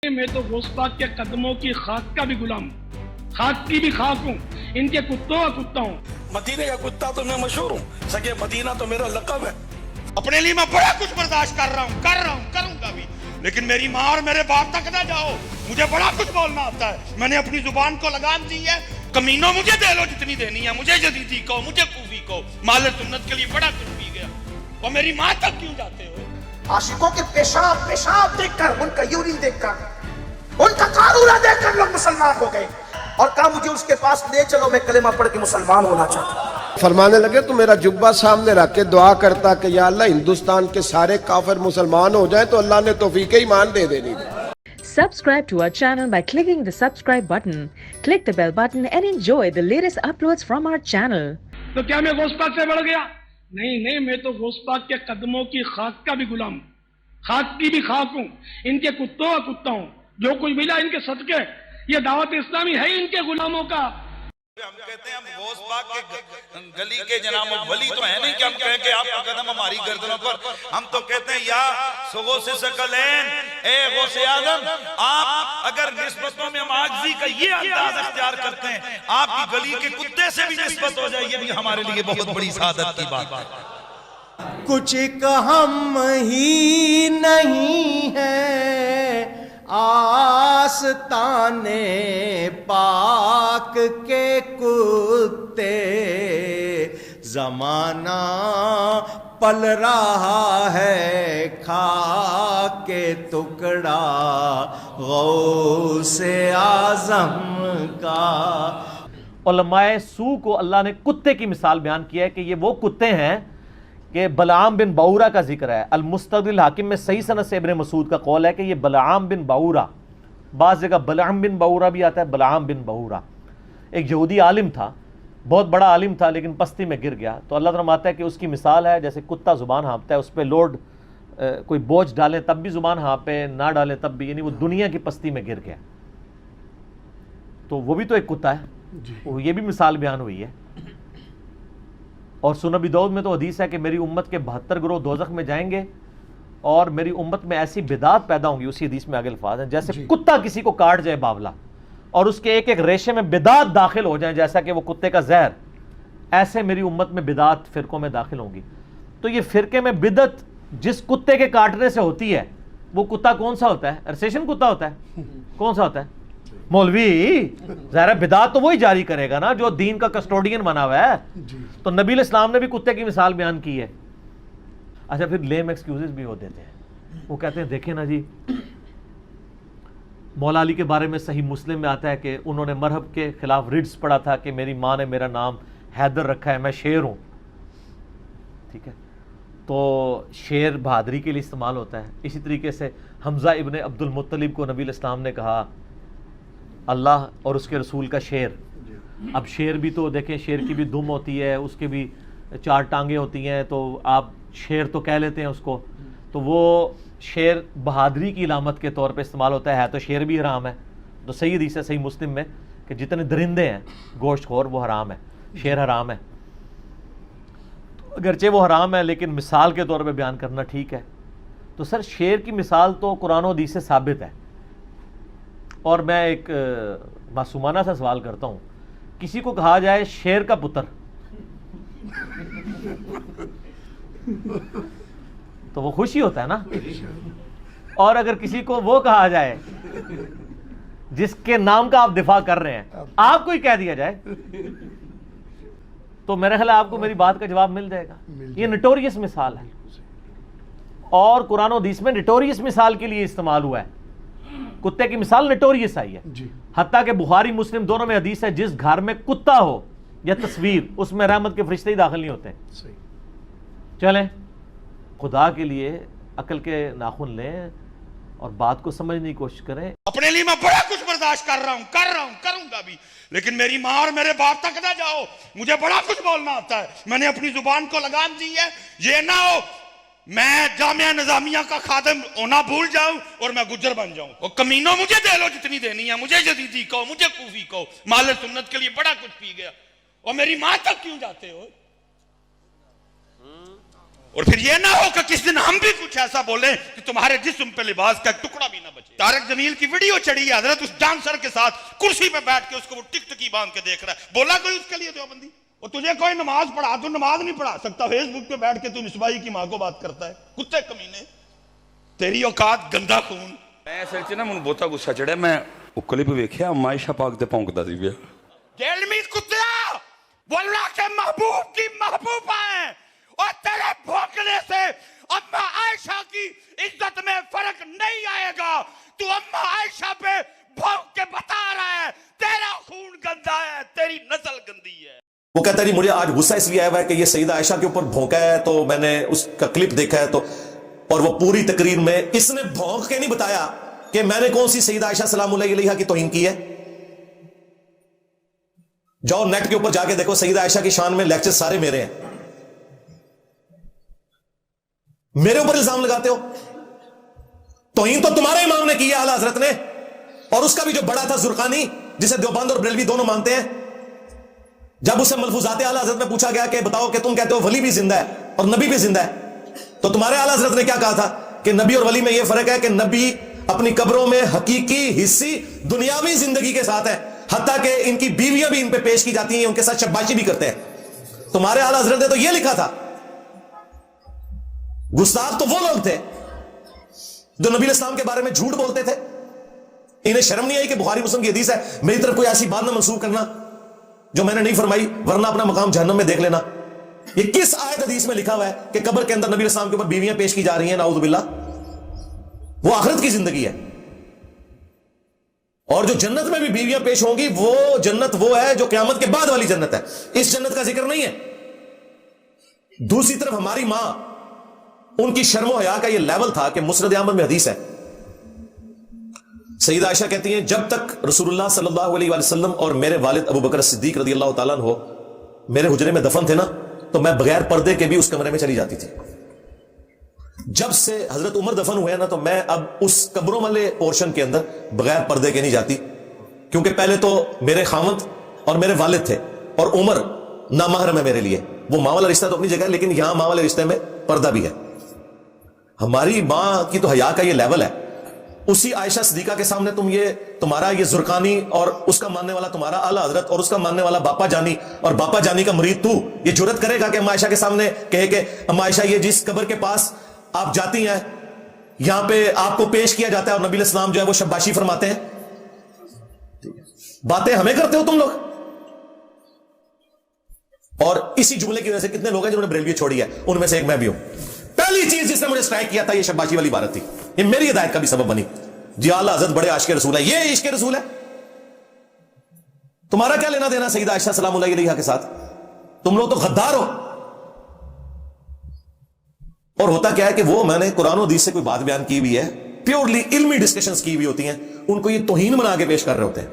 मैं तो गौसपाक के कदमों की खाक का भी गुलाम, खाक की भी खाक हूँ, इनके कुत्तों का कुत्ता हूँ। मदीने का कुत्ता तो मैं मशहूर हूँ, सके मदीना तो मेरा लक़ब है। अपने लिए मैं बड़ा कुछ बर्दाश्त कर रहा हूँ, करूंगा भी, लेकिन मेरी माँ और मेरे बाप तक ना जाओ। मुझे बड़ा कुछ बोलना आता है, मैंने अपनी जुबान को लगाम दी है। कमीनों मुझे दे लो जितनी देनी है, मुझे जदीदी कहो, मुझे कूफी कहो, माले सुन्नत के लिए बड़ा कुछ पी गया। और मेरी माँ तक क्यों जाते हो? आशिकों के पेशाब देखकर, उनका यूरिन देखकर, उनका कारूरा देखकर लोग मुसलमान हो गए और कहा मुझे उसके पास ले चलो, मैं कलेमा पढ़ के मुसलमान होना चाहता हूं। फरमाने लगे तो मेरा जुब्बा सामने रख के दुआ करता कि या अल्लाह हिंदुस्तान के सारे काफिर मुसलमान हो जाए, तो अल्लाह ने तौफीक ईमान दे देनी। Subscribe to our channel by clicking the subscribe button. Click the bell button and enjoy the latest uploads from our channel. तो क्या मैं गौसपाक से बढ़ गया? नहीं, मैं तो गौसपाक के कदमों की खाक का भी गुलाम, खाक की भी खाक हूँ, इनके कुत्तों का कुत्ता हूँ। जो कुछ मिला इनके सदके, ये दावत इस्लामी है इनके गुलामों का। हम कहते हैं हम गौस पाक के गली के जनाब वली तो है नहीं कि हम कहें कि आपका कदम हमारी गर्दनों पर। हम तो कहते हैं या सुगोस सकलैन, ए गौस आजम, आप अगर निस्बतों में हम आजिज़ी का ये अंदाज अख्तियार करते हैं, आपकी गली के कुत्ते से भी निस्बत हो जाए, ये भी हमारे लिए बहुत बड़ी सादत की बात है। कुछ कहम ही नहीं है आस्ताने पाक के कुत्ते, जमाना पल रहा है खा के टुकड़ा गौसे आजम का। उलमाए सू को अल्लाह ने कुत्ते की मिसाल बयान किया है कि ये वो कुत्ते हैं कि बलआम बिन बाऊरा का जिक्र है। अल-मुस्तदरिल हाकिम में सही सनद से इब्न मसूद का कौल है कि ये बलआम बिन बाऊरा, बाज़ जगह बलआम बिन बाऊरा भी आता है, बलआम बिन बाऊरा एक यहूदी आलिम था, बहुत बड़ा आलिम था, लेकिन पस्ती में गिर गया। तो अल्लाह फरमाता है कि उसकी मिसाल है जैसे कुत्ता ज़ुबान हाँपता है, उस पर लोड कोई बोझ डालें तब भी ज़ुबान हाँपे, ना डालें तब भी, यानी वो दुनिया की पस्ती में गिर गया। तो वो भी तो एक कुत्ता है, ये भी मिसाल बयान हुई है। और सुनन अबी दाऊद में तो हदीस है कि मेरी उम्मत के 72 गिरोह दोज़ख में जाएंगे और मेरी उम्मत में ऐसी बिदात पैदा होंगी, उसी हदीस में आगे अल्फाज हैं, जैसे कुत्ता किसी को काट जाए बावला और उसके एक एक रेशे में बिदात दाखिल हो जाए जैसा कि वो कुत्ते का जहर, ऐसे मेरी उम्मत में बिदात फिरकों में दाखिल होंगी। तो ये फिरके में बिदत जिस कुत्ते के काटने से होती है, वो कुत्ता कौन सा होता है? अरसेशन कुत्ता होता है। कौन सा होता है? मौलवी। ज़ाहिर बिदात तो वही जारी करेगा ना जो दीन का कस्टोडियन बना हुआ है। तो नबी इस्लाम ने भी कुत्ते की मिसाल बयान की है। अच्छा, फिर लेम एक्सक्यूजेस भी हो देते हैं। वो कहते हैं देखें ना जी, मौला अली के बारे में सही मुस्लिम में आता है कि उन्होंने मरहब के खिलाफ रिड्स पढ़ा था कि मेरी माँ ने मेरा नाम हैदर रखा है, मैं शेर हूँ। ठीक है, तो शेर बहादरी के लिए इस्तेमाल होता है। इसी तरीके से हमजा इब्ने अब्दुल मुत्तलिब को नबी इस्लाम ने कहा अल्लाह और उसके रसूल का शेर। अब शेर भी तो देखें, शेर की भी दुम होती है, उसके भी 4 टांगे होती हैं, तो आप शेर तो कह लेते हैं उसको। तो वो शेर बहादरी की इलामत के तौर पे इस्तेमाल होता है तो शेर भी हराम है। तो सही हदीस है सही मुस्लिम में कि जितने दरिंदे हैं गोश्तखोर वो हराम है, शेर हराम है। तो अगरचे वो हराम है लेकिन मिसाल के तौर पे बयान करना ठीक है। तो सर शेर की मिसाल तो कुरान और हदीस से साबित है। और मैं एक मासूमाना सा सवाल करता हूँ, किसी को कहा जाए शेर का पुत्र तो वो खुशी होता है ना। और अगर किसी को वो कहा जाए जिसके नाम का आप दिफा कर रहे हैं, आपको ही कह दिया जाए, तो मेरा ख्याल है आपको मेरी बात का जवाब मिल जाएगा। ये नोटोरियस मिसाल है और कुरान और हदीस में नोटोरियस मिसाल के लिए इस्तेमाल हुआ है। कुत्ते की मिसाल नोटोरियस आई है। हत्ता के बुखारी मुस्लिम दोनों में हदीस है जिस घर में कुत्ता हो या तस्वीर, उसमें रहमत के फरिश्ते ही दाखिल नहीं होते। चलें, खुदा के लिए अकल के नाखून लें और बात को समझने की कोशिश करें। अपने लिए मैं बड़ा कुछ बर्दाश्त कर रहा हूँ, करूंगा भी, लेकिन मेरी माँ और मेरे बाप तक ना जाओ। मुझे बड़ा कुछ बोलना आता है, मैंने अपनी जुबान को लगाम दी है। ये ना हो मैं जामिया निजामिया का खादिम होना भूल जाऊं और मैं गुज्जर बन जाऊं। और कमीनों मुझे दे लो जितनी देनी है, मुझे जदीदी कहो, मुझे कूफी कहो, माले सुन्नत के लिए बड़ा कुछ पी गया। और मेरी माँ तक क्यों जाते हो? और फिर ये ना हो कि किस दिन हम भी कुछ ऐसा बोले कि तुम्हारे जिस्म पे लिबास का टुकड़ा भी ना बचे। तारक जमील की वीडियो चढ़ी है, हजरत उस डांसर के साथ कुर्सी पे बैठ के उसको वो टिकटकी बांध के देख रहा है। बोला कोई उसके लिए देवबंदी? और तुझे कोई नमाज पढ़ा, तू नमाज नहीं पढ़ा सकता, फेसबुक पे बैठ के तू मिसबाही की मां को बात करता है। कुत्ते कमीने, तेरी औकात गंदा खून। मैं असल च ना मैनूं बहुता गुस्सा चढ़िया, मैं ਉਹ ਕਲਿੱਪ ਵੇਖਿਆ अम्मा आयशा पाक ते भौंकदा सी पिया। जेलमीज कुत्तिया, वो अल्लाह के महबूब की महबूबा है और तेरे भौंकने से अम्मा आयशा की इज्जत में फर्क नहीं आएगा। तू अम्मा आयशा पे भौंक के बता रहा है तेरा खून गंदा है, तेरी नस्ल गंदी है। वो कहता है मुझे आज गुस्सा इसलिए आया हुआ है कि ये सईदा आयशा के ऊपर भौंका है, तो मैंने उसका क्लिप देखा है, तो और वो पूरी तकरीर में इसने भौंक के नहीं बताया कि मैंने कौन सी सईदा आयशा सलामुल्लाह अलैहा की तौहीन की है। जाओ नेट के ऊपर जाके देखो, सईदा आयशा की शान में लेक्चर सारे मेरे हैं। मेरे ऊपर इल्जाम लगाते हो, तौहीन तो तुम्हारे इमाम ने की है, आला हजरत ने, और उसका भी जो बड़ा था जुर्कानी, जिसे देवबंद और बरेलवी दोनों मानते हैं। जब उसे मलफूजात आला हजरत में पूछा गया कि बताओ कि तुम कहते हो वली भी जिंदा है और नबी भी जिंदा है, तो तुम्हारे आला हजरत ने क्या कहा था कि नबी और वली में यह फर्क है कि नबी अपनी कब्रों में हकीकी हिस्सी दुनियावी जिंदगी के साथ है, हत्ता कि इनकी बीवियां भी इन पे पेश की जाती हैं, उनके साथ शब्बाशी भी करते हैं। तुम्हारे आला हजरत ने तो यह लिखा था। गुस्ताख तो वो लोग थे जो नबी इस्लाम के बारे में झूठ बोलते थे। इन्हें शर्म नहीं आई कि बुखारी मुस्लिम की हदीस है, मेरी तरफ कोई ऐसी बात ना मंसूब करना जो मैंने नहीं फरमाई, वरना अपना मकाम जहन्नम में देख लेना। ये किस आयत हदीस में लिखा हुआ है कि कब्र के अंदर नबी इस्लाम के ऊपर बीवियां पेश की जा रही हैं? नाउज़ु बिल्लाह, वो आखिरत की जिंदगी है। और जो जन्नत में भी बीवियां पेश होंगी, वो जन्नत वो है जो क़यामत के बाद वाली जन्नत है, इस जन्नत का जिक्र नहीं है। दूसरी तरफ हमारी मां, उनकी शर्मो हया का ये लेवल था कि मुस्नद अहमद में हदीस है, सईदा आयशा कहती हैं जब तक रसूलुल्लाह सल्लल्लाहु अलैहि वसल्लम और मेरे वालिद अबू बकर सिद्दीक रज़ियल्लाहु ताला अन्हु मेरे हुजरे में दफन थे ना, तो मैं बगैर पर्दे के भी उस कमरे में चली जाती थी। जब से हजरत उमर दफन हुए ना, तो मैं अब उस कब्रों वाले पोर्शन के अंदर बगैर पर्दे के नहीं जाती, क्योंकि पहले तो मेरे खामद और मेरे वालिद थे और उमर नामहरम है मेरे लिए। वो मां वाला रिश्ता तो अपनी जगह है, लेकिन यहां मां वाले रिश्ते में पर्दा भी है। हमारी मां की तो हया का ये लेवल है। उसी आयशा सिद्दीका के सामने तुम ये तुम्हारा ये जुर्कानी और उसका मानने वाला तुम्हारा आला हजरत और उसका मानने वाला बापा जानी और बापा जानी का मुरीद तू ये जुर्रत करेगा कि अम्मा आयशा के सामने कहे कि अम्मा आयशा ये जिस कब्र के पास आप जाती हैं, यहां पे आपको पेश किया जाता है और नबी इस्लाम जो है वो शब्बाशी फरमाते हैं? बातें हमें करते हो तुम लोग। और इसी जुमले की वजह से कितने लोग हैं जिन्होंने बरेलवी छोड़ी है, उनमें से एक मैं भी हूं। पहली चीज जिसने मुझे स्ट्राइक किया था ये शब्बाशी वाली बात थी, ये मेरी हिदायत का भी सबब बनी। जी आला हज़रत बड़े आशिक़ रसूल है, ये इश्क़ रसूल है। तुम्हारा क्या लेना देना सईदा आयशा सलामुल्लाह अलैहा के साथ? तुम लोग तो गद्दार हो। और होता क्या है कि वो मैंने कुरान और हदीस से कोई बात बयान की हुई है, प्योरली इल्मी डिस्कशंस की हुई होती हैं, उनको ये तौहीन बना के पेश कर रहे होते हैं।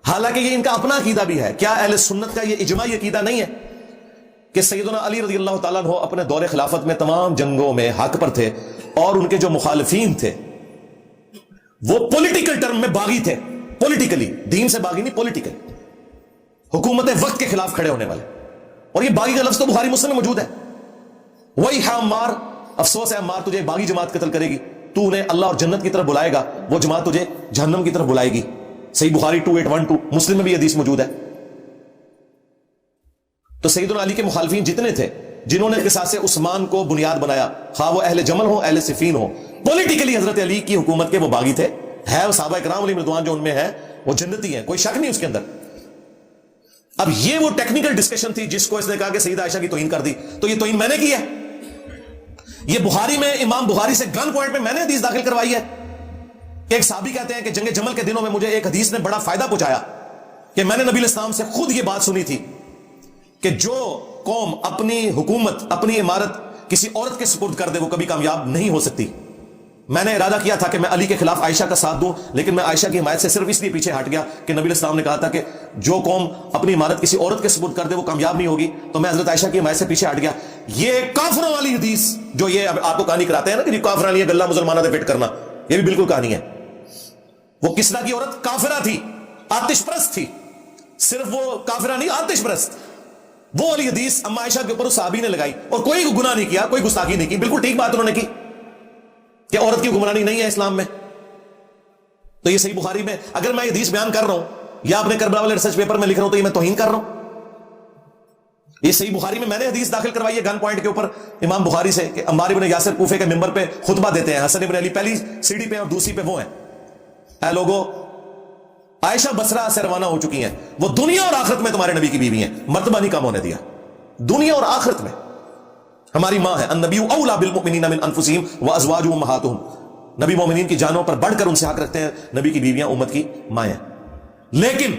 हालांकि ये इनका अपना अकीदा भी है। क्या अहले सुन्नत का ये इजमाई अकीदा नहीं है कि सैयदना अली रज़ियल्लाहु ताला अन्हु अपने दौरे खिलाफत में तमाम जंगों में हक पर थे और उनके जो मुखालिफीन थे वो पॉलिटिकल टर्म में बागी थे, पॉलिटिकली, दीन से बागी नहीं, पॉलिटिकल, हुकूमत वक्त के खिलाफ खड़े होने वाले। और ये बागी का लफ्ज तो बुखारी मुस्लिम में मौजूद है। वही है अम्मार, अफसोस है अम्मार, तुझे बागी जमात कत्ल करेगी, तू उन्हें अल्लाह और जन्नत की तरफ बुलाएगा, वो जमात तुझे जहन्नम की तरफ बुलाएगी। सही बुखारी 2812, मुस्लिम में भी हदीस मौजूद है। तो सैयदना अली के मुखालिफीन जितने थे जिन्होंने किसासे उस्मान को बुनियाद बनाया, खा वो अहले जमल हो अहले सिफीन हो, पॉलिटिकली हजरत अली की हुकूमत के वो बागी थे, है वो सहाबा इकराम अलैहिम रिदवान जो उनमें है वो जन्नती हैं, कोई शक नहीं उसके अंदर। अब ये वो टेक्निकल डिस्कशन थी जिसको इसने कहा कि सईदा आयशा की तौहीन कर दी, तो ये तौहीन मैंने की है। ये बुखारी में इमाम बुखारी से गन पॉइंट में मैंने हदीस दाखिल करवाई है। एक साहबी कहते हैं कि जंग जमल के दिनों में मुझे एक हदीस ने बड़ा फायदा पहुंचाया कि मैंने नबी इस्लाम से खुद ये बात सुनी थी कि जो कौम अपनी हुकूमत, अपनी इमारत किसी औरत के सुपुर्द कर दे वो कभी कामयाब नहीं हो सकती। मैंने इरादा किया था कि मैं अली के खिलाफ आयशा का साथ दूं, लेकिन मैं आयशा की हिमायत से सिर्फ इसलिए पीछे हट गया कि नबी इस्लाम ने कहा था कि जो कौम अपनी इमारत किसी औरत के सुपुर्द कर दे वो कामयाब नहीं होगी, तो मैं हजरत आयशा की हिमायत से पीछे हट गया। ये काफरों वाली हदीस जो ये आपको कहानी कराते हैं ना कि काफर वाली गल्ला मुसलमानों से फिट करना, ये भी बिल्कुल कहानी है। वो किसरा की औरत काफिरा थी, आतिशप्रस्त थी, सिर्फ वो काफिरा नहीं आतिशप्रस्त। वो वाली हदीस अम्मा आयशा के ऊपर उस साहबी ने लगाई और कोई गुनाह नहीं किया, कोई गुस्ताखी नहीं की, बिल्कुल ठीक बात उन्होंने की कि औरत की हुक्मरानी नहीं है इस्लाम में। तो ये सही बुखारी में अगर मैं ये हदीस बयान कर रहा हूं या अपने करबला वाले रिसर्च पेपर में लिख रहा हूं तो ये मैं तौहीन कर रहा हूं? ये सही बुखारी में मैंने हदीस दाखिल करवाई है गन पॉइंट के ऊपर इमाम बुखारी से कि अम्मार इब्न यासिर कूफे के मिंबर पे खुतबा देते हैं, हसन इब्न अली पहली सीढ़ी पे और दूसरी पे वो हैं। ऐ लोगों, आयशा बसरा से रवाना हो चुकी हैं, वो दुनिया और आखिरत में तुम्हारे नबी की बीवी हैं, मर्तबा नहीं कम होने दिया। दुनिया और आखिरत में हमारी मां है। अन्नबिय्यु औला बिल मुमिनीना मिन अनफुसिहिम व अज़वाजुहुम उम्महातुहुम। नबी मोमिनीन की जानों पर बढ़कर उनसे हक रखते हैं, नबी की बीवियां उम्मत की मां हैं। लेकिन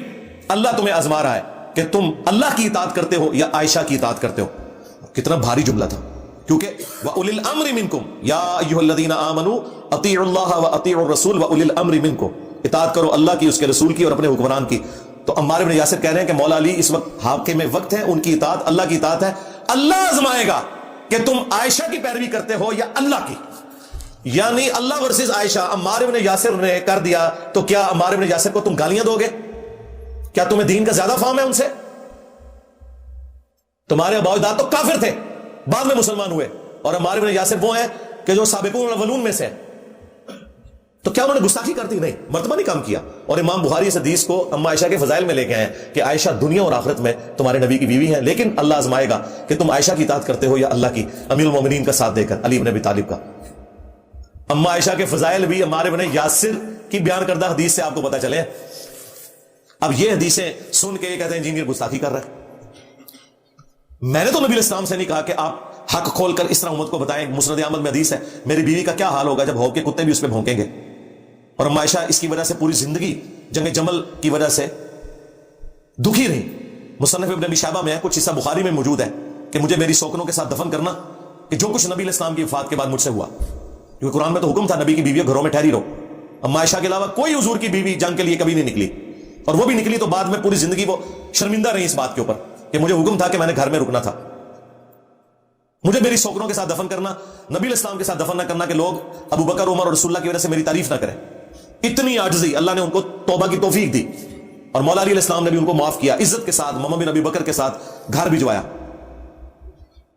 अल्लाह तुम्हें आजमा रहा है कि तुम अल्लाह की इताअत करते हो या आयशा की इताअत करते हो। कितना भारी जुमला था, क्योंकि व उलिल अम्रि मिनकुम या अय्युहल्लज़ीना आमनू अतीउल्लाह व अतीउर रसूल व उलिल अम्रि मिनकुम। इताअत करो अल्लाह की, उसके रसूल की और अपने हुक्मरान की। तो अम्मार इब्न यासिर कह रहे हैं कि मौला अली इस वक्त हाकिम वक्त है, उनकी इताअत अल्लाह की इताअत है। अल्लाह आजमाएगा कि तुम आयशा की पैरवी करते हो या अल्लाह की। यानी अल्लाह वर्सेस आयशा। अम्मार इब्न यासिर ने कर दिया तो क्या अम्मार इब्न यासिर को तुम गालियां दोगे? क्या तुम्हें दीन का ज्यादा फाहम है उनसे? तुम्हारे अबौजाद तो काफिर थे, बाद में मुसलमान हुए, और अम्मार इब्न यासिर वो हैं कि जो साबिकून अव्वलून में से। तो क्या उन्होंने गुस्ताखी कर दी? नहीं, मर्तबा नहीं काम किया। और इमाम बुखारी इस हदीस को अम्मा आयशा के फजाइल में लेके आए कि आयशा दुनिया और आखिरत में तुम्हारे नबी की बीवी है, लेकिन अल्लाह आजमाएगा कि तुम आयशा की इताअत करते हो या अल्लाह की, अमीरुल मोमिनीन का साथ देकर, अली इब्न अबी तालिब का। अम्मा आयशा के फजाइल भी अम्मार इब्न यासिर की बयान करदा हदीस से आपको पता चले। अब ये हदीसें सुन के कहते हैं इंजीनियर गुस्ताखी कर रहा है। मैंने तो नबी इस्लाम से नहीं कहा कि आप हक खोलकर इस तरह उम्मत को बताएं। मुस्नद अहमद में हदीस है, मेरी बीवी का क्या हाल होगा जब भौंक के कुत्ते भी उस पर भौंकेंगे। और अम्मा आयशा इसकी वजह से पूरी जिंदगी जंग जमल की वजह से दुखी रही। मुसन्नफ इब्न अबी शैबा में है, कुछ हिस्सा बुखारी में मौजूद है कि मुझे मेरी सौकनों के साथ दफन करना, कि जो कुछ नबी इस्लाम की वफात के बाद मुझसे हुआ, क्योंकि कुरान में तो हुक्म था नबी की बीवियों घरों में ठहरी रहो। अम्मा आयशा के अलावा कोई हुजूर की बीवी जंग के लिए कभी नहीं निकली, और वो भी निकली तो बाद में पूरी जिंदगी वो शर्मिंदा रही इस बात के ऊपर कि मुझे हुक्म था कि मैंने घर में रुकना था। मुझे मेरी सौकनों के साथ दफन करना, नबी इस्लाम के साथ दफन न करना कि लोग अबू बकर, उमर और रसूलुल्लाह की वजह से मेरी तारीफ ना करें। इतनी आजिज़ी अल्लाह ने उनको तौबा की तौफीक दी, और मौला अली इस्लाम ने भी उनको माफ किया, इज्जत के साथ मम्मा बिन अबी बकर के साथ घर भिजवाया।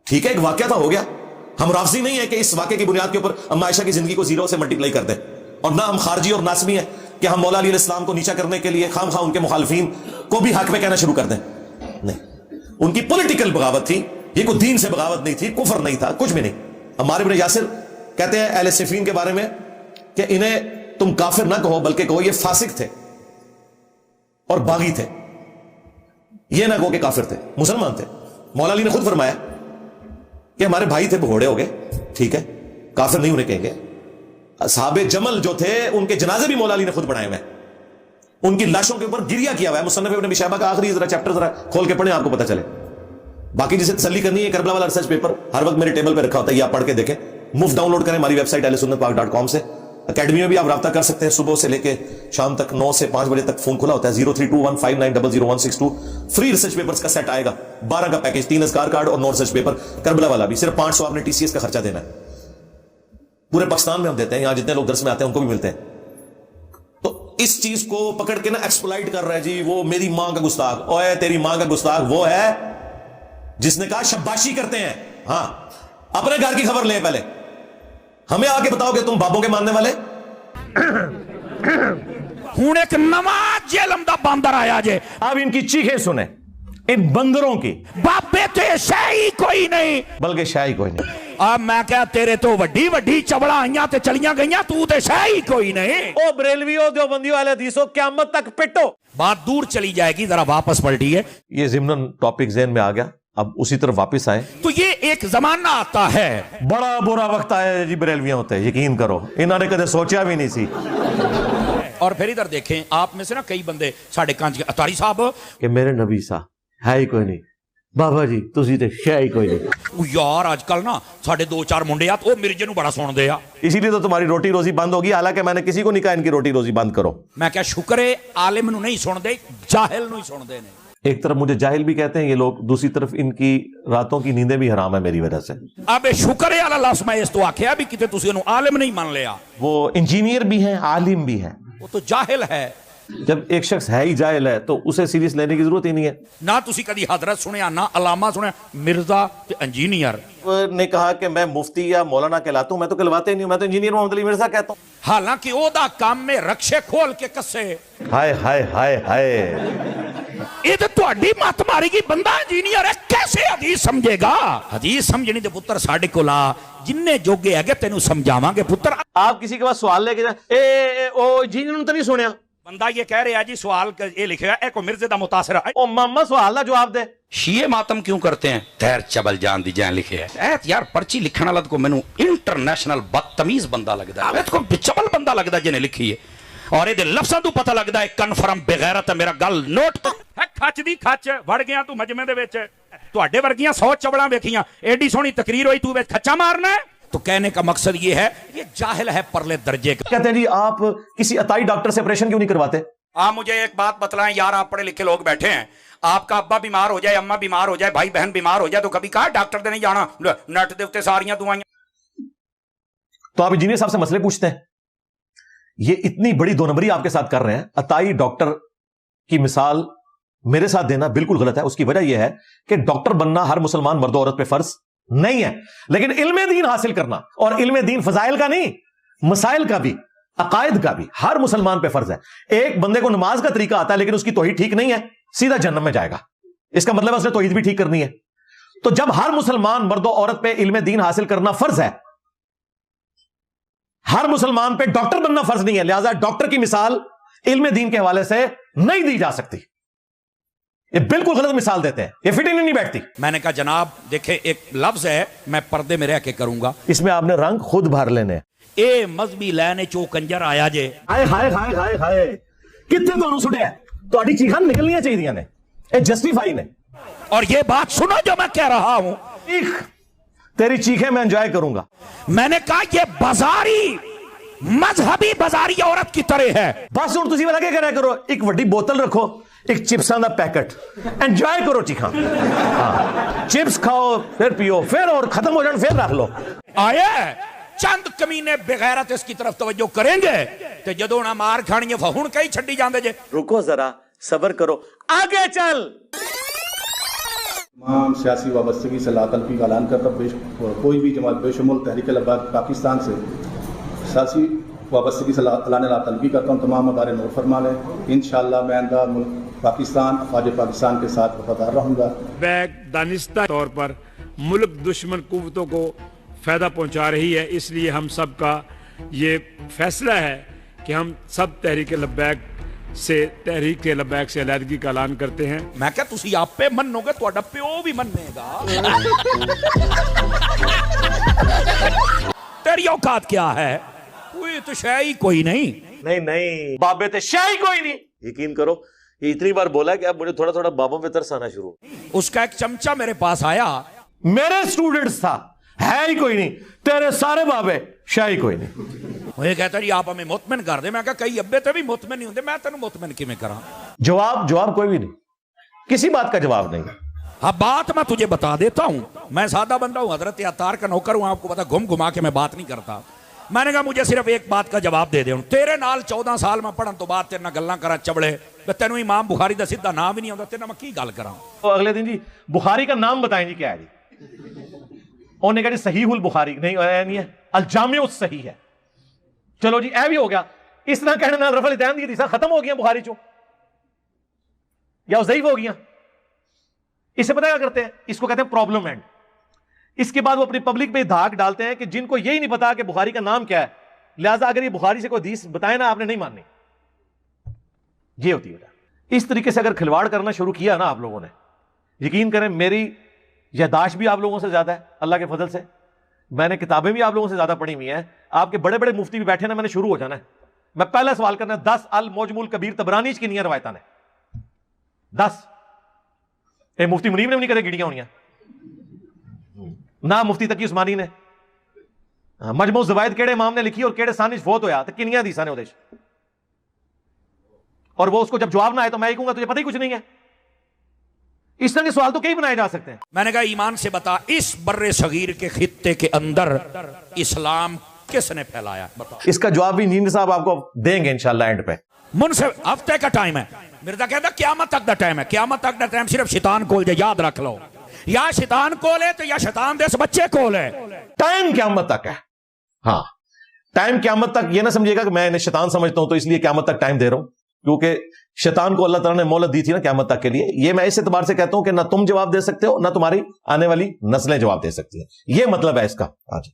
ठीक है, एक वाकया था, हो गया। हम राफजी नहीं है कि इस वाकये की बुनियाद के ऊपर अम्मा आयशा की जिंदगी को जीरो से मल्टीप्लाई कर दें, और ना हम खारजी और नासमी है कि हम मौला अली इस्लाम को नीचा करने के लिए खाम खा उनके मुखालिफिन को भी हक में कहना शुरू कर दें। नहीं, उनकी पॉलिटिकल बगावत थी, ये कोई दीन से बगावत नहीं थी, कुफर नहीं था, कुछ भी नहीं। अम्मार इब्न यासिर कहते हैं अहले सिफीन के बारे में कि इन्हें तुम काफिर ना कहो, बल्कि कहो ये फासिक थे और बागी थे। ये ना कहो कि काफिर थे, मुसलमान थे। मौला अली ने खुद फरमाया कि हमारे भाई थे, भगोड़े हो गए, ठीक है, काफिर नहीं उन्हें कहेंगे। असहाबे जमल जो थे उनके जनाजे भी मौला अली ने खुद बनाए हुए, उनकी लाशों के ऊपर गिरिया किया हुआ है। मुसन्नफ इब्न अबी शैबा का आखिरी जरा चैप्टर जरा खोल के पढ़ें, आपको पता चले। बाकी जिसे तसल्ली करनी है, करबला वाला रिसर्च पेपर हर वक्त मेरे टेबल पे रखा होता है, आप पढ़ के देखें। मुफ्त डाउनलोड करें हमारी वेबसाइट ahlesunnatpak.com से। अकेडमी में भी आप राब्ता कर सकते हैं, सुबह से लेके शाम तक 9 से 5 बजे तक फोन खुला होता है। 032159000162 फ्री रिसर्च पेपर्स का सेट आएगा, 12 का पैकेज, 3 अस्कार कार्ड और 9 रिसर्च पेपर। करबला वाला भी सिर्फ 500 आपने TCS का खर्चा देना है। पूरे पाकिस्तान में हम देते हैं, यहां जितने लोग दर्स में आते हैं उनको भी मिलते हैं। तो इस चीज को पकड़ के ना एक्सप्लॉइट कर रहा है जी, वो मेरी मां का गुस्ताख। ओए तेरी मां का गुस्ताख वो है जिसने कहा शब्बाशी करते हैं। हां, अपने घर की खबर ले, पहले हमें आके बताओ कि तुम बाबों के मानने वाले। हूं एक नवा जेलम दा बंदर आया जे। अब इनकी चीखें सुने, इन बंदरों की। बाबे ते शाही कोई नहीं, बल्कि शाही कोई नहीं। अब मैं क्या, तेरे तो वड्डी वड्डी चबड़ा आईयां ते चलियां गईयां, तू ते शाही कोई नहीं। ओ बरेलवियों, देवबंदियों, अहले हदीसों, क़यामत तक पिटो। बात दूर चली जाएगी, जरा वापस पलटी है। ये ज़िम्नन टॉपिक ज़हन में आ गया, अब उसी तरफ वापस आए। तो ये एक जमाना आता है, बड़ा बुरा वक्त आया जी, बरेलवियां होते हैं, यकीन करो, इन्होंने कदे सोचा भी नहीं सी। और फिर इधर देखें, आप में से ना कई बंदे साढ़े कांच के अतारी साहब कि मेरे नबी सा है ही कोई नहीं, बाबा जी तुसी ते है ही कोई नहीं। यार आजकल ना साढ़े 2-4 मुंडे आ, वो मिर्जे नूं बड़ा सुनदे आ, इसीलिए तो तुम्हारी रोटी रोजी बंद होगी। हालांकि मैंने किसी को नहीं कहा इनकी रोटी रोजी बंद करो। मैं क्या शुक्र है आलिम नूं नहीं सुनदे, जाहिल नूं ही सुनदे ने। एक तरफ मुझे जाहिल भी कहते हैं ये लोग, दूसरी तरफ इनकी रातों की नींदें भी हराम है मेरी वजह से। अब शुक्र है अल्लाह लफ्ज़ मैं इस तो आख्या भी किते तुसी उन्हें आलिम नहीं मान लिया। वो इंजीनियर भी हैं, आलिम भी हैं। वो तो जाहिल है, जब एक शख्स है ही जाहिल है तो उसे सीरियस लेने की जरूरत ही नहीं है। ना ਤੁਸੀਂ ਕਦੀ ਹਜ਼ਰਤ ਸੁਣਿਆ ਨਾ ਅਲਾਮਾ ਸੁਣਿਆ, ਮਿਰਜ਼ਾ ਤੇ इंजीनियर ने कहा कि मैं मुफ्ती या मौलाना कहलाता हूं, मैं तो कहलवाते ही नहीं, मैं तो इंजीनियर मोहम्मद अली मिर्जा कहता हूं। ਹਾਲਾਂਕਿ ਉਹਦਾ ਕੰਮ ਹੈ ਰਕਸ਼ੇ ਖੋਲ ਕੇ ਕੱਸੇ। हाय हाय हाय हाय, ਇਹ ਤੇ ਤੁਹਾਡੀ ਮੱਤ ਮਾਰੇਗੀ, ਬੰਦਾ ਇੰਜੀਨੀਅਰ ਹੈ कैसे ਹਦੀਸ ਸਮਝੇਗਾ? ਹਦੀਸ ਸਮਝਣੀ ਤੇ ਪੁੱਤਰ ਸਾਡੇ ਕੋਲ ਆ, ਜਿੰਨੇ ਜੋਗੇ ਹੈਗੇ ਤੈਨੂੰ ਸਮਝਾਵਾਂਗੇ ਪੁੱਤਰ। आप किसी के पास सवाल लेके जाए, ए ओ इंजीनियर ने तो नहीं सुनिया, ਬੰਦਾ ਇਹ ਕਹਿ ਰਿਹਾ ਜੀ ਸਵਾਲ ਇਹ ਲਿਖਿਆ ਇਹ ਕੋ ਮਿਰਜ਼ੇ ਦਾ ਮੁਤਾਸਰ ਹੈ। ओ मामा सवाल का जवाब दे। ਸ਼ੀਏ ਮਾਤਮ ਕਿਉਂ ਕਰਤੇ हैं? ਤਹਿਰ ਚਬਲ ਜਾਨ ਦੀ ਜਾਨ ਲਿਖਿਆ ਹੈ। ਇਹ ਯਾਰ ਪਰਚੀ ਲਿਖਣ ਵਾਲਾ ਕੋ ਮੈਨੂੰ ਇੰਟਰਨੈਸ਼ਨਲ ਬਦਤਮੀਜ਼ ਬੰਦਾ ਲੱਗਦਾ ਹੈ। ਇਹ ਕੋ ਚਬਲ ਬੰਦਾ ਲੱਗਦਾ ਜਿਹਨੇ ਲਿਖੀ ਹੈ, ਔਰ ਇਹਦੇ ਲਫ਼ਜ਼ਾਂ ਤੋਂ ਪਤਾ ਲੱਗਦਾ ਹੈ ਕਨਫਰਮ ਬੇਗੈਰਤ ਹੈ। ਮੇਰਾ ਗੱਲ ਨੋਟ ਹੈ, ਖੱਚ ਦੀ ਖੱਚ ਵੜ ਗਿਆ ਤੂੰ ਮਜਮੇ ਦੇ ਵਿੱਚ। ਤੁਹਾਡੇ ਵਰਗੀਆਂ 100 ਚਵਲਾਂ ਵੇਖੀਆਂ, ਐਡੀ ਸੋਹਣੀ ਤਕਰੀਰ ਹੋਈ, ਤੂੰ ਵਿੱਚ ਖੱਚਾ ਮਾਰਨਾ ਹੈ। तो कहने का मकसद ये है ये जाहिल है परले दर्जे का। कहते हैं जी आप किसी अताई डॉक्टर से ऑपरेशन क्यों नहीं करवाते? आप मुझे एक बात बतलाएं यार, आप पढ़े लिखे लोग बैठे हैं, आपका अब्बा बीमार हो जाए, अम्मा बीमार हो जाए, भाई बहन बीमार हो जाए, तो कभी कहा डॉक्टर दे नहीं जाना, नट दे उत्ते सारियां दवाइयां। तो आप इंजीनियर साहब से मसले पूछते हैं। ये इतनी बड़ी दो नंबरी आपके साथ कर रहे हैं। अताई डॉक्टर की मिसाल मेरे साथ देना बिल्कुल गलत है। उसकी वजह यह है कि डॉक्टर बनना हर मुसलमान मर्द औरत पे फर्ज नहीं है, लेकिन इल्मे दीन हासिल करना, और इल्मे दीन फजाइल का नहीं, मसाइल का भी, अकायद का भी हर मुसलमान पे फर्ज है। एक बंदे को नमाज का तरीका आता है लेकिन उसकी तौहीद ठीक नहीं है, सीधा जन्नत में जाएगा। इसका मतलब है उसने तौहीद भी ठीक करनी है। तो जब हर मुसलमान मर्द और औरत पे इल्मे दीन हासिल करना फर्ज है, हर मुसलमान पे डॉक्टर बनना फर्ज नहीं है, लिहाजा डॉक्टर की मिसाल इल्मे दीन के हवाले से नहीं दी जा सकती। ये बिल्कुल गलत मिसाल देते हैं, ये फिट ही नहीं बैठती। मैंने कहा जनाब देखे एक लफ्ज है मैं पर्दे में रह के करूंगा, इसमें आपने रंग खुद भर लेने। ए मजहबी लैने चो कंजर आया जे। हाय हाय हाय हाय हाय, कितने ਤੁਹਾਨੂੰ ਸੁਣਿਆ? ਤੁਹਾਡੀ ਚੀਖਾਂ ਨਿਕਲਣੀਆਂ ਚਾਹੀਦੀਆਂ ਨੇ, ਇਹ ਜਸਟੀਫਾਈ ਨੇ। और ये बात सुनो जो मैं कह रहा हूं, तेरी चीखें मैं एंजॉय करूंगा। मैंने कहा ये बाजारी मजहबी बाजारी औरत की तरह है। बस ਹੁਣ ਤੁਸੀਂ ਲਗੇ ਕਰਿਆ ਕਰੋ, ਇੱਕ ਵੱਡੀ ਬੋਤਲ ਰੱਖੋ, ਇੱਕ ਚਿਪਸਾਂ ਦਾ ਪੈਕਟ, एंजॉय करो चीखां। हाँ, चिप्स खाओ फिर पियो, फिर और खत्म हो जाए फिर रख लो। आया चंद कमीने बेगैरत इसकी तरफ तवज्जो करेंगे तो जदों ना मार खानी हुण कई छड्डी जांदे जे। रुको जरा, सब्र करो, आगे चल। तमाम सियासी वाबस्तगी से लातलफी का ऐलान करता, कोई भी जमात बेशुमार तहरीक लब्बाक पाकिस्तान से सियासी वाबस्तगी से ऐलान लातलफी करता हूँ। तमाम अदारे नोट फरमा लें, इंशाअल्लाह मैं आइंदा मुल्क पाकिस्तान अफवाज पाकिस्तान के साथ वफादार रहूँगा। बैग दानिस्ता तौर पर मुल्क दुश्मन कुव्वतों को फ़ायदा पहुँचा रही है, इसलिए हम सब का ये फैसला है कि हम सब तहरीक लब्बैक से अलहदगी का ऐलान करते हैं। मैं क्या तुसी आप पे मनोगे, तुहाडा प्यो भी मनेगा। तेरी औकात क्या है? कोई तो शाही कोई नहीं। नहीं नहीं बाबे ते शाही कोई नहीं। यकीन करो ये इतनी बार बोला कि अब मुझे थोड़ा थोड़ा बाबों पे तरस आना शुरू। उसका एक चमचा मेरे पास आया, मेरे स्टूडेंट्स था, है ही कोई नहीं, तेरे सारे बाबे शाही कोई नहीं। मुझे कहता जी आप हमें मुतमिन कर दे। मैं कहा कई अब्बे ते भी मुतमिन नहीं होंगे, मैं तेन मुतमिन किवें करा? जवाब कोई भी नहीं, किसी बात का जवाब नहीं। अब बात मैं तुझे बता देता हूं, मैं सादा बंदा हूं, हजरत अत्तार का नौकर हूं, आपको पता घुम घुमा के मैं बात नहीं करता। मैंने कहा मुझे सिर्फ एक बात का जवाब दे दे। तेरे नाल 14 साल मैं पढ़न तो बाद तेरे नाल गल्लां करा चबड़े, तेनों इमाम बुखारी का सीधा नाम ही नहीं आता, तेरे नाल मैं की गल करा? तो अगले दिन जी बुखारी का नाम बताएं जी, क्या है जी? उन्होंने कहा जी सहीहुल बुखारी नहीं है, अल जामिउ सही है। चलो जी ऐ भी हो गया। इस तरह कहने नाल रफल इतैन दी हदीसां खत्म हो गया बुखारी चो, या ज़ईफ हो गया। इससे पता क्या करते हैं? इसको कहते हैं प्रॉब्लम एंड। इसके बाद वो अपनी पब्लिक पे धाक डालते हैं कि जिनको यही नहीं पता कि बुखारी का नाम क्या है, लिहाजा अगर ये बुखारी से कोई हदीस बताए ना आपने नहीं माननी। ये होती है। इस तरीके से अगर खिलवाड़ करना शुरू किया ना आप लोगों ने, यकीन करें मेरी यादाश्त भी आप लोगों से ज्यादा है अल्लाह के फजल से, मैंने किताबें भी आप लोगों से ज्यादा पढ़ी हुई हैं। आपके बड़े बड़े मुफ्ती भी बैठे ना, मैंने शुरू हो जाना है। मैं पहला सवाल करना, 10 अल मौजमुल कबीर तबरानी की नहीं रवायत ने 10 ए मुफ्ती मुनीम ने भी नहीं कदे गिड़ियां होनियां ना, मुफ्ती तकी उस्मानी ने। मजमू ज़वायद केड़े इमाम ने लिखी और केड़े सानिश फोत होया तो किनियां हदीसां ने उहदे च, और वो उसको जब जवाब ना आए तो मैं ही कहूंगा तुझे पता ही कुछ नहीं है। इस तरह के सवाल तो कई बनाए जा सकते हैं। मैंने कहा ईमान से बता, इस बर्रे सगीर के खित्ते के अंदर इस्लाम किसने फैलाया? बता। इसका जवाब भी नींद साहब आपको देंगे इंशाल्लाह एंड पे। मुझसे हफ्ते का टाइम है, मिर्जा कहता क़यामत तक का टाइम है। क़यामत तक का टाइम सिर्फ शैतान कोल जे, याद रख लो, या शैतान कोल है तो या शैतान दे इस बच्चे कोल है। टाइम क़यामत तक है। हाँ, टाइम क़यामत तक। ये ना समझिएगा कि मैं इन्हें शैतान समझता हूं तो इसलिए क़यामत तक टाइम दे रहा हूं, क्योंकि शैतान को अल्लाह ताला ने मोहलत दी थी ना क़यामत तक के लिए। ये मैं इस एतबार से कहता हूं कि ना तुम जवाब दे सकते हो, ना तुम्हारी आने वाली नस्लें जवाब दे सकती हैं। ये मतलब है इसका। आज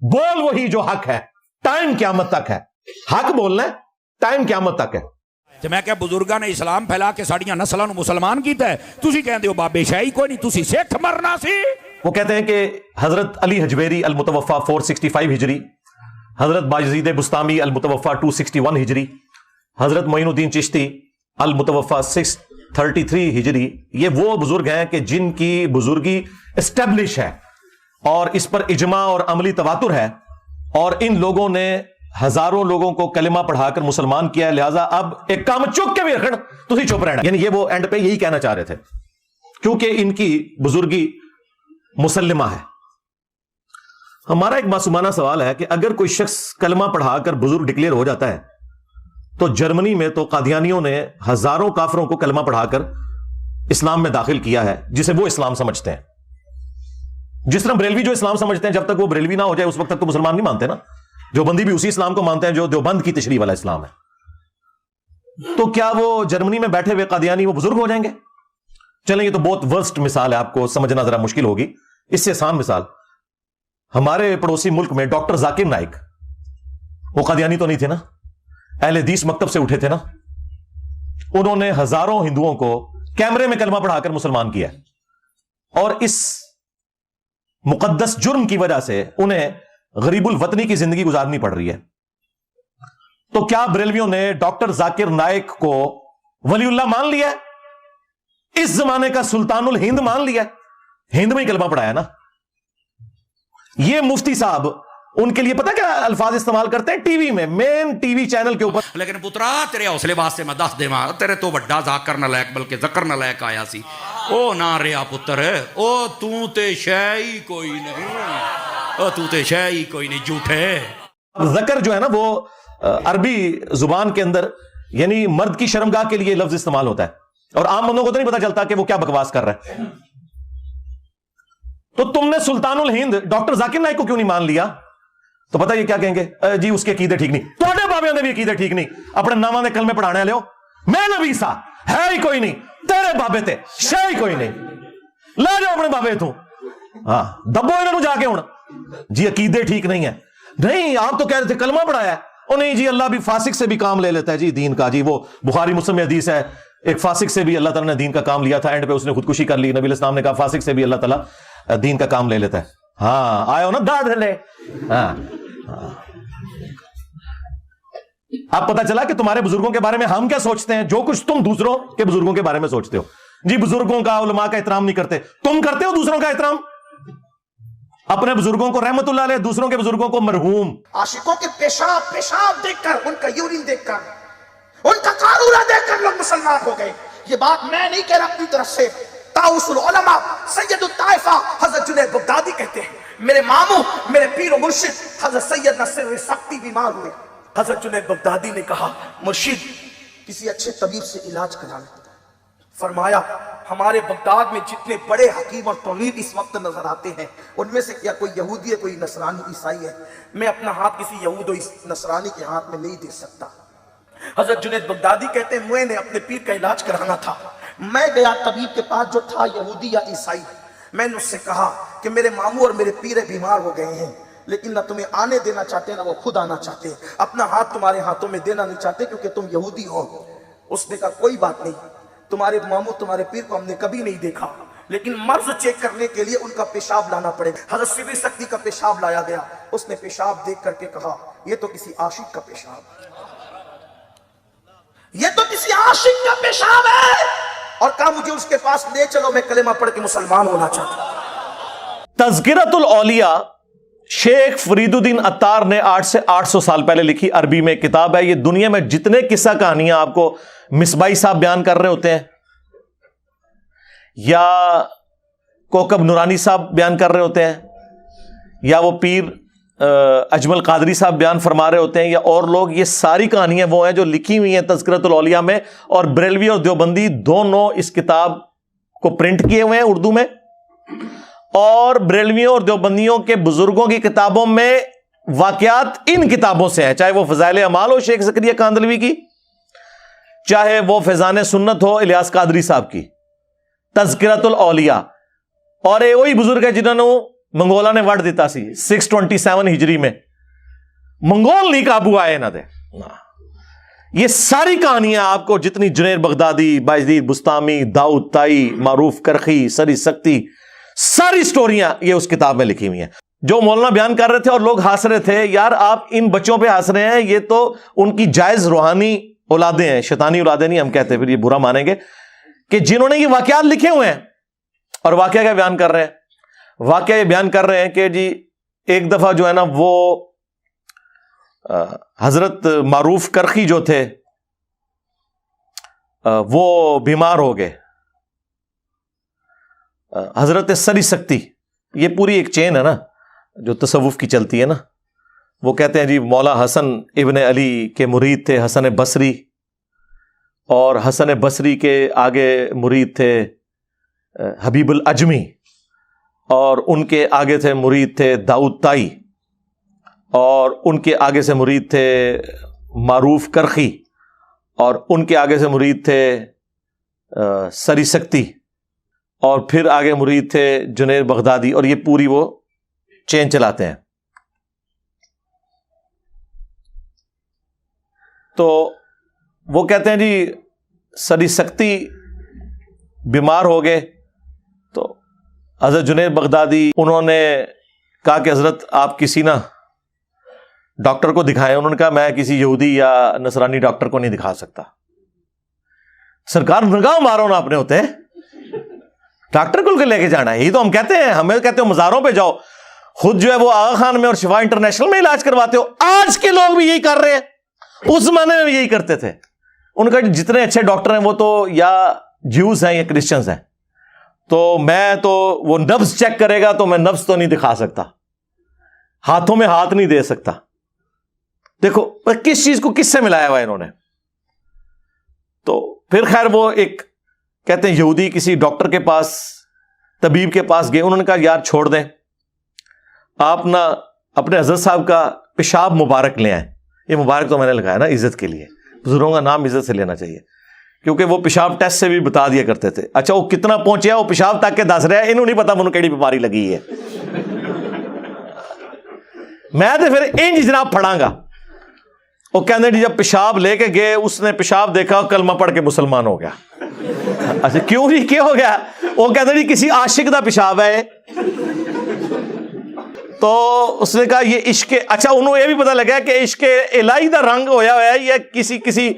बोल वही जो हक है, टाइम क़यामत तक है। हक बोलना है, टाइम क़यामत तक है। ਤੇ ਮੈਂ ਕਿਹਾ ਬਜ਼ੁਰਗਾਂ ਨੇ ਇਸਲਾਮ ਫੈਲਾ ਕੇ ਸਾਡੀਆਂ ਨਸਲਾਂ ਨੂੰ ਮੁਸਲਮਾਨ ਕੀਤਾ ਹੈ, ਤੁਸੀਂ ਕਹਿੰਦੇ ਹੋ ਬਾਬੇ ਸ਼ਾਹੀ ਕੋਈ ਨਹੀਂ, ਤੁਸੀਂ ਸਿੱਖ ਮਰਨਾ ਸੀ। वो कहते हैं कि हजरत अली हजवेरी अल मुतवफ़ा 465 हिजरी, हजरत बायज़ीद बुस्तामी अल मुतवफ़ा 261 हिजरी, हजरत मोइनुद्दीन चिश्ती अल मुतवफ़ा 633 हिजरी, ये वो बुजुर्ग हैं कि जिनकी बुजुर्गी एस्टेब्लिश है और इस पर इजमा और अमली तवातुर है, और इन लोगों ने हजारों लोगों को कलिमा पढ़ाकर मुसलमान किया है। लिहाजा अब एक काम चुक के भी रखना, तुसी चुप रहना। यानी ये वो एंड पे यही कहना चाह रहे थे, क्योंकि इनकी बुजुर्गी मुसल्लिमा है। हमारा एक मासूमाना सवाल है कि अगर कोई शख्स कलमा पढ़ाकर बुजुर्ग डिक्लेयर हो जाता है, तो जर्मनी में तो कादियानियों ने हजारों काफिरों को कलमा पढ़ाकर इस्लाम में दाखिल किया है, जिसे वो इस्लाम समझते हैं। जिस तरह बरेलवी जो इस्लाम समझते हैं, जब तक वो बरेलवी ना हो जाए उस वक्त तक तो मुसलमान नहीं मानते ना। देवबंदी भी उसी इस्लाम को मानते हैं जो देवबंद की तशरीह वाला इस्लाम है। तो क्या वो जर्मनी में बैठे हुए कादियानी वो बुजुर्ग हो जाएंगे? चलें, ये तो बहुत वर्स्ट मिसाल है, आपको समझना जरा मुश्किल होगी। इससे आसान मिसाल, हमारे पड़ोसी मुल्क में डॉक्टर जाकिर नाइक, वो कादियानी तो नहीं थे ना, अहले हदीस मकतब से उठे थे ना। उन्होंने हजारों हिंदुओं को कैमरे में कलमा पढ़ाकर मुसलमान किया, और इस मुकद्दस जुर्म की वजह से उन्हें गरीबुल वतनी की जिंदगी गुजारनी पड़ रही है। तो क्या बरेलवियों ने डॉक्टर जाकिर नाइक को वलीउल्लाह मान लिया? इस जमाने का सुल्तानुल हिंद मान लिया? हिंद में ही कलमा पढ़ाया ना। ये मुफ्ती साहब उनके लिए पता क्या अल्फाज इस्तेमाल करते हैं टीवी में, मेन टीवी चैनल के ऊपर। लेकिन पुत्रा तेरे हौसले वास्ते मैं दस देवां, तेरे तो वड्डा जाकर नालैक बल्कि जकर नालैक आया सी। ओ ना रिया पुत्र, ओ तू ते शै ही कोई नहीं, ओ तू ते शै ही कोई नहीं, झूठे। जकर जो है ना वो अरबी जुबान के अंदर यानी मर्द की शर्मगाह के लिए लफ्ज इस्तेमाल होता है, और आम बंदों को तो नहीं पता चलता कि वो क्या बकवास कर रहा है। तो तुमने सुल्तानुल हिंद डॉक्टर जाकिर नाइक को क्यों नहीं मान लिया? तो पता ये क्या कहेंगे, जी उसके अकीदे ठीक नहीं। तोड़े बाबे ने भी अकीदे ठीक नहीं, अपने नामा ने कलमे पढ़ाने लियो। मैं नबी सा है ही कोई नहीं, तेरे बाबे ते शे ही कोई नहीं, ले जाओ अपने बाबे तू। हाँ दबो इन्होंने जाके हूं जी, अकीदे ठीक नहीं है। नहीं, आप तो कह रहे थे कलमा पढ़ाया है। ओ नहीं जी, अल्लाह भी फासिक से भी काम ले लेता है जी दीन का। जी वो बुखारी मुस्लिम में हदीस है, एक फासिक से भी अल्लाह ताला ने दीन का काम लिया था, एंड पे उसने खुदकुशी कर ली। नबी इस्लाम ने कहा फासिक से भी अल्लाह ताला दीन का काम ले लेता है। हाँ आयो ना दाढ़ ले। हाँ अब पता चला कि तुम्हारे बुजुर्गों के बारे में हम क्या सोचते हैं, जो कुछ तुम दूसरों के बुजुर्गों के बारे में सोचते हो। जी बुजुर्गों का, उलमा का एहतराम नहीं करते, तुम करते हो दूसरों का एहतराम। अपने बुजुर्गों को रहमतुल्लाह अलैह, दूसरों के बुजुर्गों को मरहूम। आशिकों के पेशाब देखकर, उनका यूरिन देखकर, उनका कारूरा देखकर लोग मुसलमान हो गए। ये बात मैं नहीं कह रहा अपनी तरफ से, ताउसुल उलमा सैयदुत ताइफा हजरत जुनैद बगदादी कहते हैं। मेरे मामू, मेरे पीर और मुर्शिद हजरत सैयद नसीर सख्ती बीमार हुए। हजरत जुनैद बगदादी ने कहा, मुर्शिद किसी अच्छे तबीब से इलाज कराना। फरमाया, हमारे बगदाद में जितने बड़े हकीम और तबीब इस वक्त नजर आते हैं, उनमें से क्या कोई यहूदी है, कोई नसरानी ईसाई है? मैं अपना हाथ किसी यहूद और नसरानी के हाथ में नहीं दे सकता। हजरत जुनैद बगदादी कहते हैं, मैंने अपने पीर का इलाज कराना था। मैं गया तबीब के पास जो था यहूदी या ईसाई। मैंने उससे कहा कि मेरे मामू और मेरे पीर बीमार हो गए हैं, लेकिन ना तुम्हें आने देना चाहते ना वो खुद आना चाहते, अपना हाथ तुम्हारे हाथों में देना नहीं चाहते क्योंकि तुम यहूदी हो। उसने कहा कोई बात नहीं, तुम्हारे मामू तुम्हारे पीर को हमने कभी नहीं देखा, लेकिन मर्ज चेक करने के लिए उनका पेशाब लाना पड़ेगा। हजरत सिबी सख्ती का पेशाब लाया गया। उसने पेशाब देख करके कहा, यह तो किसी आशिक का पेशाब, ये तो किसी आशिक का पेशाब है, और कहा मुझे उसके पास ले चलो, मैं कलेमा पढ़ के मुसलमान होना चाहता हूं। तज़किरतुल औलिया शेख फरीदुद्दीन अत्तार ने 8 से 800 साल पहले लिखी अरबी में किताब है। ये दुनिया में जितने किस्सा कहानियां आपको मिसबाई साहब बयान कर रहे होते हैं, या कोकब नूरानी साहब बयान कर रहे होते हैं, या वो पीर اجمل قادری صاحب بیان فرما رہے ہوتے ہیں یا اور لوگ، یہ ساری کہانیاں وہ ہیں جو لکھی ہوئی ہیں تذکرۃ الاولیاء میں، اور بریلوی اور دیوبندی دونوں اس کتاب کو پرنٹ کیے ہوئے ہیں اردو میں، اور بریلویوں اور دیوبندیوں کے بزرگوں کی کتابوں میں واقعات ان کتابوں سے ہیں، چاہے وہ فضائل اعمال ہو شیخ زکریا کاندھلوی کی، چاہے وہ فیضان سنت ہو الیاس قادری صاحب کی، تذکرۃ الاولیاء، اور یہ وہی بزرگ ہے جنہوں نے منگولا نے وڑ دیتا سی 627 ہجری میں، منگول نہیں قابو آئے نہ دے۔ یہ ساری کہانیاں آپ کو جتنی جنید بغدادی، بایزید بستامی، داؤد طائی، معروف کرخی، سری سکتی، ساری سٹوریاں یہ اس کتاب میں لکھی ہوئی ہیں۔ جو مولانا بیان کر رہے تھے اور لوگ ہنس رہے تھے، یار آپ ان بچوں پہ ہنس رہے ہیں، یہ تو ان کی جائز روحانی اولادیں ہیں، شیطانی اولادیں نہیں ہم کہتے، پھر یہ برا مانیں گے، کہ جنہوں نے یہ واقعات لکھے ہوئے ہیں۔ اور واقعہ کیا بیان کر رہے ہیں؟ واقعہ یہ بیان کر رہے ہیں کہ جی ایک دفعہ جو ہے نا وہ حضرت معروف کرخی جو تھے وہ بیمار ہو گئے، حضرت سری سکتی، یہ پوری ایک چین ہے نا جو تصوف کی چلتی ہے نا، وہ کہتے ہیں جی مولا حسن ابن علی کے مرید تھے حسن بصری، اور حسن بصری کے آگے مرید تھے حبیب العجمی، اور ان کے آگے تھے مرید تھے داؤد طائی، اور ان کے آگے سے مرید تھے معروف کرخی، اور ان کے آگے سے مرید تھے سری سکتی، اور پھر آگے مرید تھے جنید بغدادی، اور یہ پوری وہ چین چلاتے ہیں۔ تو وہ کہتے ہیں جی سری سکتی بیمار ہو گئے، تو حضرت جنید بغدادی انہوں نے کہا کہ حضرت آپ کسی نا ڈاکٹر کو دکھائیں۔ انہوں نے کہا میں کسی یہودی یا نصرانی ڈاکٹر کو نہیں دکھا سکتا۔ سرکار نگاہ مارو نا اپنے ہوتے ڈاکٹر کو لے کے جانا ہے، یہی تو ہم کہتے ہیں، ہمیں کہتے ہو مزاروں پہ جاؤ، خود جو ہے وہ آغا خان میں اور شفا انٹرنیشنل میں علاج کرواتے ہو۔ آج کے لوگ بھی یہی کر رہے ہیں، اس زمانے میں بھی یہی کرتے تھے۔ ان کا جتنے اچھے ڈاکٹر ہیں وہ تو یا جیوز ہیں یا کرسچنز ہیں، تو میں تو وہ نبض چیک کرے گا تو میں نبض تو نہیں دکھا سکتا، ہاتھوں میں ہاتھ نہیں دے سکتا۔ دیکھو کس چیز کو کس سے ملایا ہوا انہوں نے۔ تو پھر خیر وہ ایک کہتے ہیں یہودی کسی ڈاکٹر کے پاس، طبیب کے پاس گئے، انہوں نے کہا یار چھوڑ دیں، آپ نا اپنے حضرت صاحب کا پیشاب مبارک لے آئیں۔ یہ مبارک تو میں نے لگایا نا عزت کے لیے، بزرگوں کا نام عزت سے لینا چاہیے، کیونکہ وہ پیشاب ٹیسٹ سے بھی بتا دیا کرتے تھے۔ اچھا وہ کتنا پہنچیا، وہ پیشاب تک کے دس رہا ہے، انہوں نہیں پتا منہ کیڑی بیماری لگی ہے۔ میں تو پھر انج جناب پڑھاں گا۔ وہ کہنے جی جب پیشاب لے کے گئے، اس نے پیشاب دیکھا، کلمہ پڑھ کے مسلمان ہو گیا۔ اچھا کیوں جی کیا ہو گیا؟ وہ کہتے جی کسی عاشق دا پیشاب ہے۔ تو اس نے کہا یہ عشق، اچھا انہوں یہ بھی پتہ لگا کہ عشق الہی دا رنگ ہویا ہوا ہے، یہ کسی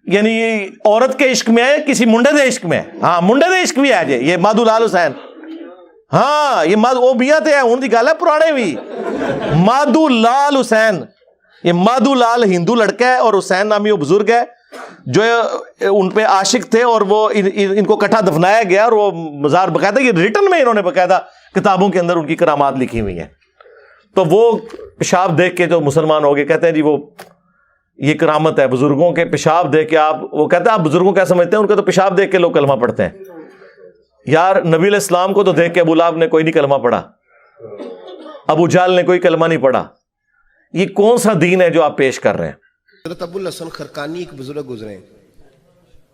یعنی عورت کے عشق میں ہے، کسی منڈے دے عشق میں ہے۔ ہاں منڈے دے عشق بھی ہے جی، یہ مادھو لال حسین، ہاں یہ وہ بیاں تے ہے، ان دی گل ہے پرانے بھی، مادھو لال حسین، یہ مادھو لال ہندو لڑکا ہے اور حسین نامی وہ بزرگ ہے جو ان پہ عاشق تھے، اور وہ ان کو کٹھا دفنایا گیا، اور وہ مزار باقاعدہ یہ ریٹن میں انہوں نے باقاعدہ کتابوں کے اندر ان کی کرامات لکھی ہوئی ہیں۔ تو وہ پیشاب دیکھ کے جو مسلمان ہو گئے، کہتے ہیں جی وہ یہ کرامت ہے بزرگوں کے پیشاب دیکھ کے آپ، وہ کہتے ہیں آپ بزرگوں کیا سمجھتے ہیں، ان کے تو پیشاب دیکھ کے لوگ کلمہ پڑھتے ہیں۔ یار نبی علیہ السلام کو تو دیکھ کے ابو لہب نے کوئی نہیں کلمہ پڑھا، ابو جہل نے کوئی کلمہ نہیں پڑھا۔ یہ کون سا دین ہے جو آپ پیش کر رہے ہیں؟ حضرت ابو الحسن خرقانی ایک بزرگ گزرے ہیں،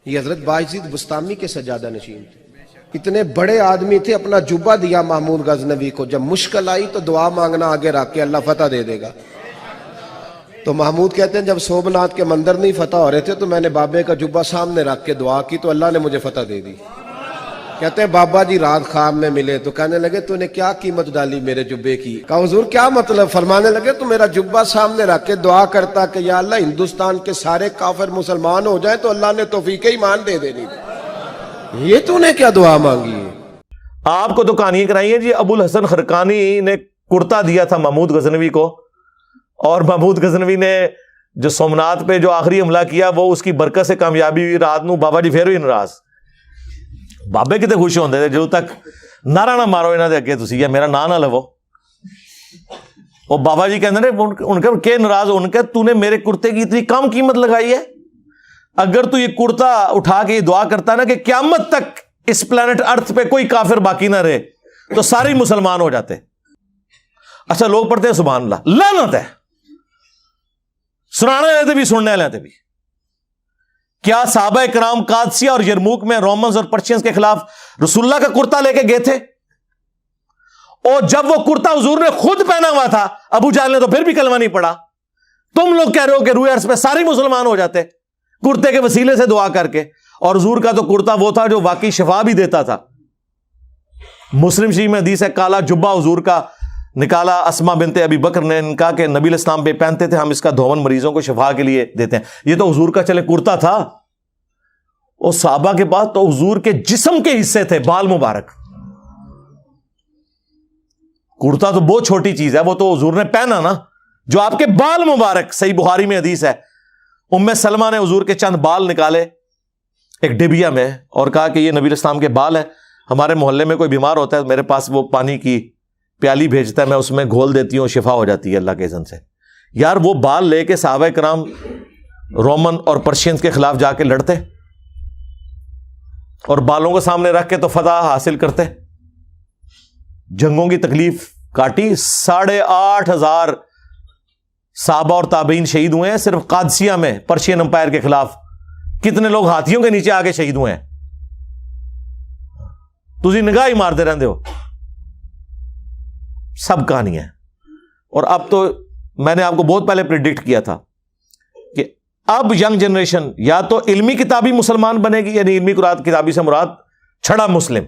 یہ حضرت بایزید بستامی کے سجادہ نشین تھے، اتنے بڑے آدمی تھے، اپنا جبہ دیا محمود غزنوی کو، جب مشکل آئی تو دعا مانگنا آگے رکھ کے اللہ فتح دے دے گا۔ تو محمود کہتے ہیں جب سومناتھ کے مندر نہیں فتح ہو رہے تھے تو میں نے بابے کا جبہ سامنے رکھ کے دعا کی تو اللہ نے مجھے فتح دے دی۔ کہتے ہیں بابا جی رات خواب میں ملے تو کہنے لگے تو نے کیا قیمت ڈالی میرے جبے کی؟ کہا حضور کیا مطلب؟ فرمانے لگے تو میرا جبہ سامنے رکھ کے دعا کرتا کہ یا اللہ ہندوستان کے سارے کافر مسلمان ہو جائیں تو اللہ نے توفیق ایمان دے دینی تھی، یہ تو نے کیا دعا مانگی ہے؟ آپ کو تو کہانیاں کرائی ہیں جی، ابو الحسن خرقانی نے کرتا دیا تھا محمود غزنوی کو، اور محمود غزنوی نے جو سومناتھ پہ جو آخری حملہ کیا وہ اس کی برکت سے کامیابی ہوئی۔ رات نو بابا جی پھر ہوئی ناراض، بابے کتنے خوش ہوندے تھے جدوں تک نعرہ نہ مارو انہاں دے اگے تسی، یا میرا نام نہ لو۔ اور بابا جی کہتے ہیں ان کے ناراض ان کے تو نے میرے کرتے کی اتنی کم قیمت لگائی ہے. اگر تو یہ کرتا اٹھا کے یہ دعا کرتا نا کہ قیامت تک اس پلانٹ ارتھ پہ کوئی کافر باقی نہ رہے تو سارے مسلمان ہو جاتے. اچھا لوگ پڑھتے ہیں سبحان اللہ, لعنت ہے, سنانے والے تھے بھی سننے والے تھے بھی. کیا صحابہ کرام قادسیہ اور یرموک میں رومنز اور پرشینز کے خلاف رسول اللہ کا کرتا لے کے گئے تھے؟ اور جب وہ کرتا حضور نے خود پہنا ہوا تھا ابو جہل نے تو پھر بھی کلمہ نہیں پڑھا. تم لوگ کہہ رہے ہو کہ روئے عرض پہ سارے مسلمان ہو جاتے کرتے کے وسیلے سے دعا کر کے. اور حضور کا تو کرتا وہ تھا جو واقعی شفا بھی دیتا تھا. مسلم شریف میں حدیث ہے کالا جبہ حضور کا نکالا اسما بنت ابی بکر نے, ان کا کہ نبی الاسلام پہ پہنتے تھے, ہم اس کا دھون مریضوں کو شفا کے لیے دیتے ہیں. یہ تو حضور کا چلے کرتا تھا. اور صحابہ کے پاس تو حضور کے جسم کے حصے تھے, بال مبارک. کرتا تو بہت چھوٹی چیز ہے, وہ تو حضور نے پہنا نا جو آپ کے بال مبارک. صحیح بخاری میں حدیث ہے ام سلمہ نے حضور کے چند بال نکالے ایک ڈبیا میں اور کہا کہ یہ نبی الاسلام کے بال ہیں, ہمارے محلے میں کوئی بیمار ہوتا ہے میرے پاس وہ پانی کی پیالی بھیجتا ہے, میں اس میں گھول دیتی ہوں, شفا ہو جاتی ہے اللہ کے اذن سے. یار وہ بال لے کے صحابہ کرام رومن اور پرشینز کے خلاف جا کے لڑتے اور بالوں کو سامنے رکھ کے تو فتح حاصل کرتے. جنگوں کی تکلیف کاٹی, 8,500 صحابہ اور تابعین شہید ہوئے ہیں صرف قادسیہ میں پرشین امپائر کے خلاف. کتنے لوگ ہاتھیوں کے نیچے آگے شہید ہوئے ہیں. تسی نگاہ ہی مارتے رہتے ہو, سب کہانی ہے. اور اب تو میں نے آپ کو بہت پہلے پریڈکٹ کیا تھا کہ اب ینگ جنریشن یا تو علمی کتابی مسلمان بنے گی, یعنی علمی قرآن کتابی سے مراد چھڑا مسلم,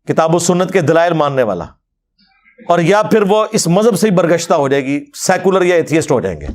کتاب و سنت کے دلائل ماننے والا, اور یا پھر وہ اس مذہب سے ہی برگشتہ ہو جائے گی, سیکولر یا ایتھیسٹ ہو جائیں گے.